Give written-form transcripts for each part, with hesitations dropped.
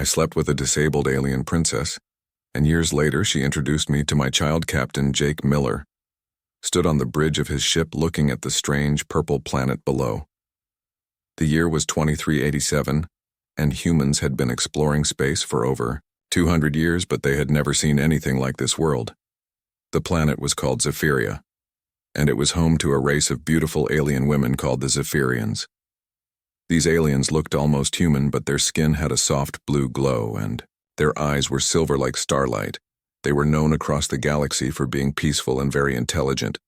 I slept with a disabled alien princess, and years later she introduced me to my child captain, Jake Miller. Stood on the bridge of his ship looking at the strange purple planet below. The year was 2387, and humans had been exploring space for over 200 years, but they had never seen anything like this world. The planet was called Zephyria, and it was home to a race of beautiful alien women called the Zephyrians. These aliens looked almost human, but their skin had a soft blue glow, and their eyes were silver like starlight. They were known across the galaxy for being peaceful and very intelligent.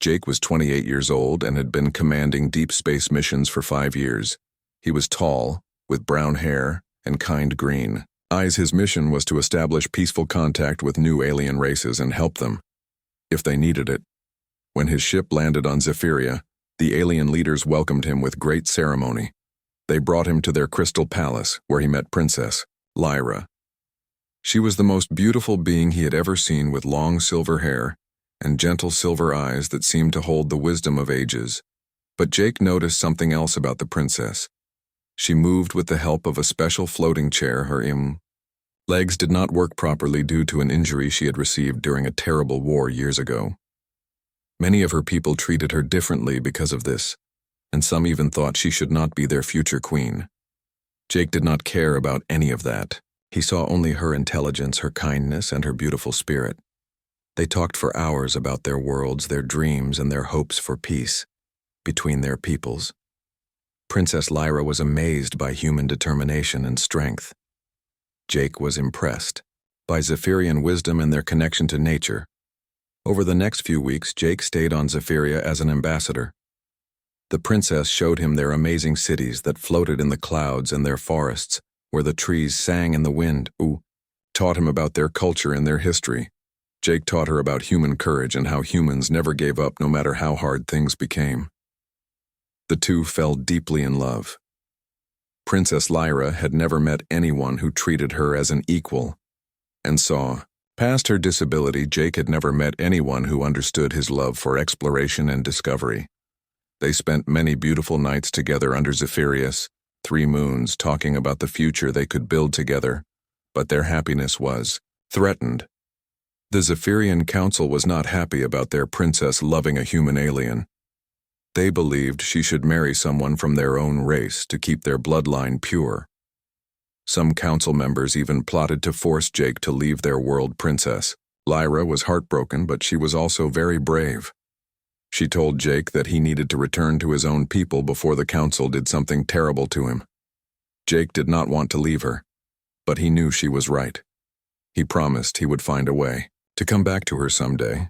Jake was 28 years old and had been commanding deep space missions for 5 years. He was tall, with brown hair, and kind green eyes. His mission was to establish peaceful contact with new alien races and help them, if they needed it. When his ship landed on Zephyria, the alien leaders welcomed him with great ceremony. They brought him to their crystal palace, where he met Princess Lyra. She was the most beautiful being he had ever seen, with long silver hair and gentle silver eyes that seemed to hold the wisdom of ages. But Jake noticed something else about the princess. She moved with the help of a special floating chair. Her legs did not work properly due to an injury she had received during a terrible war years ago. Many of her people treated her differently because of this, and some even thought she should not be their future queen. Jake did not care about any of that. He saw only her intelligence, her kindness, and her beautiful spirit. They talked for hours about their worlds, their dreams, and their hopes for peace between their peoples. Princess Lyra was amazed by human determination and strength. Jake was impressed by Zephyrian wisdom and their connection to nature. Over the next few weeks, Jake stayed on Zephyria as an ambassador. The princess showed him their amazing cities that floated in the clouds and their forests, where the trees sang in the wind. Taught him about their culture and their history. Jake taught her about human courage and how humans never gave up no matter how hard things became. The two fell deeply in love. Princess Lyra had never met anyone who treated her as an equal, and saw, past her disability, Jake had never met anyone who understood his love for exploration and discovery. They spent many beautiful nights together under Zephyrus, 3 moons, talking about the future they could build together, but their happiness was threatened. The Zephyrian Council was not happy about their princess loving a human alien. They believed she should marry someone from their own race to keep their bloodline pure. Some council members even plotted to force Jake to leave their world. Princess Lyra was heartbroken, but she was also very brave. She told Jake that he needed to return to his own people before the council did something terrible to him. Jake did not want to leave her, but he knew she was right. He promised he would find a way to come back to her someday.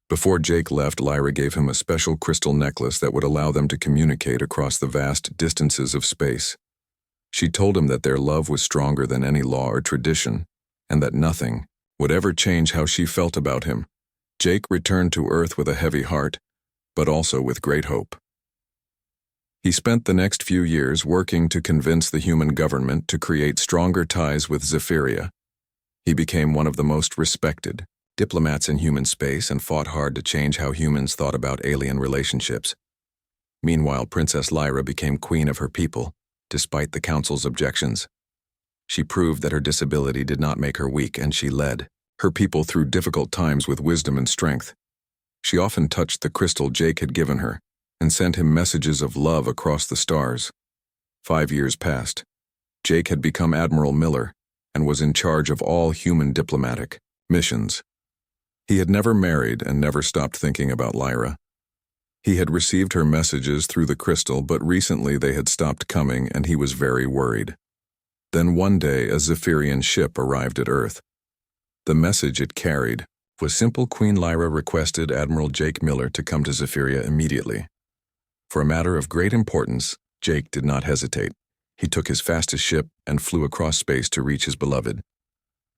Before Jake left, Lyra gave him a special crystal necklace that would allow them to communicate across the vast distances of space. She told him that their love was stronger than any law or tradition, and that nothing would ever change how she felt about him. Jake returned to Earth with a heavy heart, but also with great hope. He spent the next few years working to convince the human government to create stronger ties with Zephyria. He became one of the most respected diplomats in human space and fought hard to change how humans thought about alien relationships. Meanwhile, Princess Lyra became queen of her people, despite the council's objections. She proved that her disability did not make her weak, and she led her people through difficult times with wisdom and strength. She often touched the crystal Jake had given her and sent him messages of love across the stars. 5 years passed. Jake had become Admiral Miller and was in charge of all human diplomatic missions. He had never married and never stopped thinking about Lyra. He had received her messages through the crystal, but recently they had stopped coming, and he was very worried. Then one day a Zephyrian ship arrived at Earth. The message it carried was simple: Queen Lyra requested Admiral Jake Miller to come to Zephyria immediately. For a matter of great importance, Jake did not hesitate. He took his fastest ship and flew across space to reach his beloved.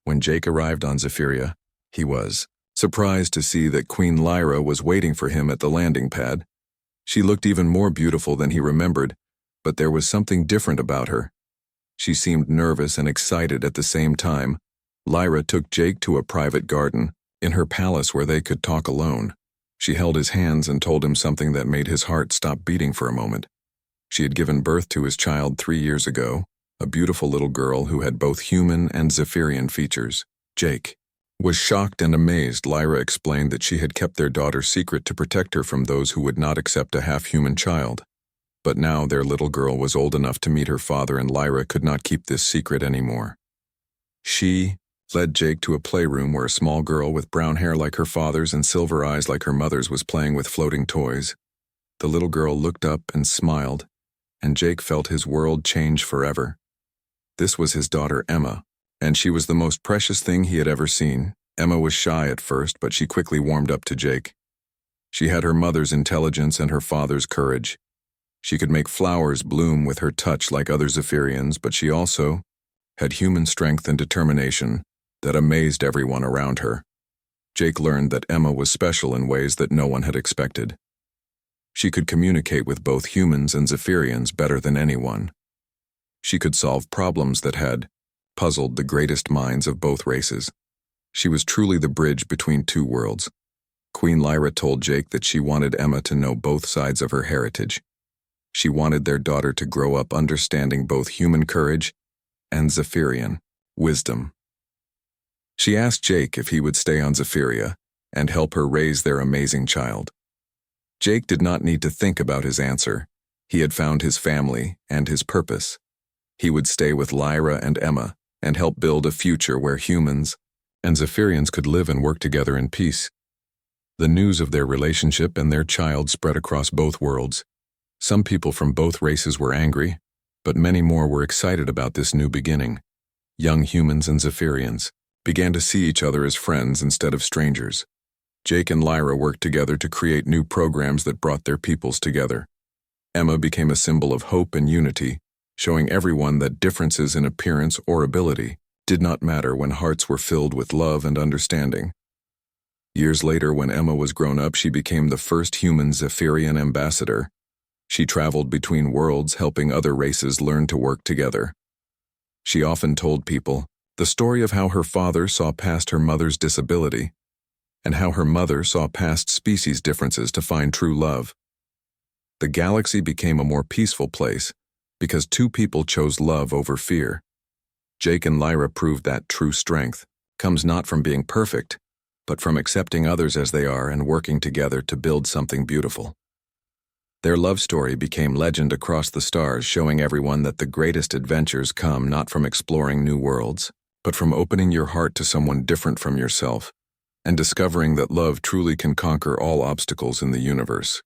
When Jake arrived on Zephyria, he was surprised to see that Queen Lyra was waiting for him at the landing pad. She looked even more beautiful than he remembered, but there was something different about her. She seemed nervous and excited at the same time. Lyra took Jake to a private garden in her palace where they could talk alone. She held his hands and told him something that made his heart stop beating for a moment. She had given birth to his child 3 years ago, a beautiful little girl who had both human and Zephyrian features. Jake was shocked and amazed. Lyra explained that she had kept their daughter secret to protect her from those who would not accept a half-human child. But now their little girl was old enough to meet her father, and Lyra could not keep this secret anymore. She led Jake to a playroom where a small girl with brown hair like her father's and silver eyes like her mother's was playing with floating toys. The little girl looked up and smiled, and Jake felt his world change forever. This was his daughter Emma, and she was the most precious thing he had ever seen. Emma was shy at first, but she quickly warmed up to Jake. She had her mother's intelligence and her father's courage. She could make flowers bloom with her touch like other Zephyrians, but she also had human strength and determination that amazed everyone around her. Jake learned that Emma was special in ways that no one had expected. She could communicate with both humans and Zephyrians better than anyone. She could solve problems that had puzzled the greatest minds of both races. She was truly the bridge between two worlds. Queen Lyra told Jake that she wanted Emma to know both sides of her heritage. She wanted their daughter to grow up understanding both human courage and Zephyrian wisdom. She asked Jake if he would stay on Zephyria and help her raise their amazing child. Jake did not need to think about his answer. He had found his family and his purpose. He would stay with Lyra and Emma and help build a future where humans and Zephyrians could live and work together in peace. The news of their relationship and their child spread across both worlds. Some people from both races were angry, but many more were excited about this new beginning. Young humans and Zephyrians began to see each other as friends instead of strangers. Jake and Lyra worked together to create new programs that brought their peoples together. Emma became a symbol of hope and unity, showing everyone that differences in appearance or ability did not matter when hearts were filled with love and understanding. Years later, when Emma was grown up, she became the first human Zephyrian ambassador. She traveled between worlds, helping other races learn to work together. She often told people the story of how her father saw past her mother's disability and how her mother saw past species differences to find true love. The galaxy became a more peaceful place because two people chose love over fear. Jake and Lyra proved that true strength comes not from being perfect, but from accepting others as they are and working together to build something beautiful. Their love story became legend across the stars, showing everyone that the greatest adventures come not from exploring new worlds, but from opening your heart to someone different from yourself and discovering that love truly can conquer all obstacles in the universe.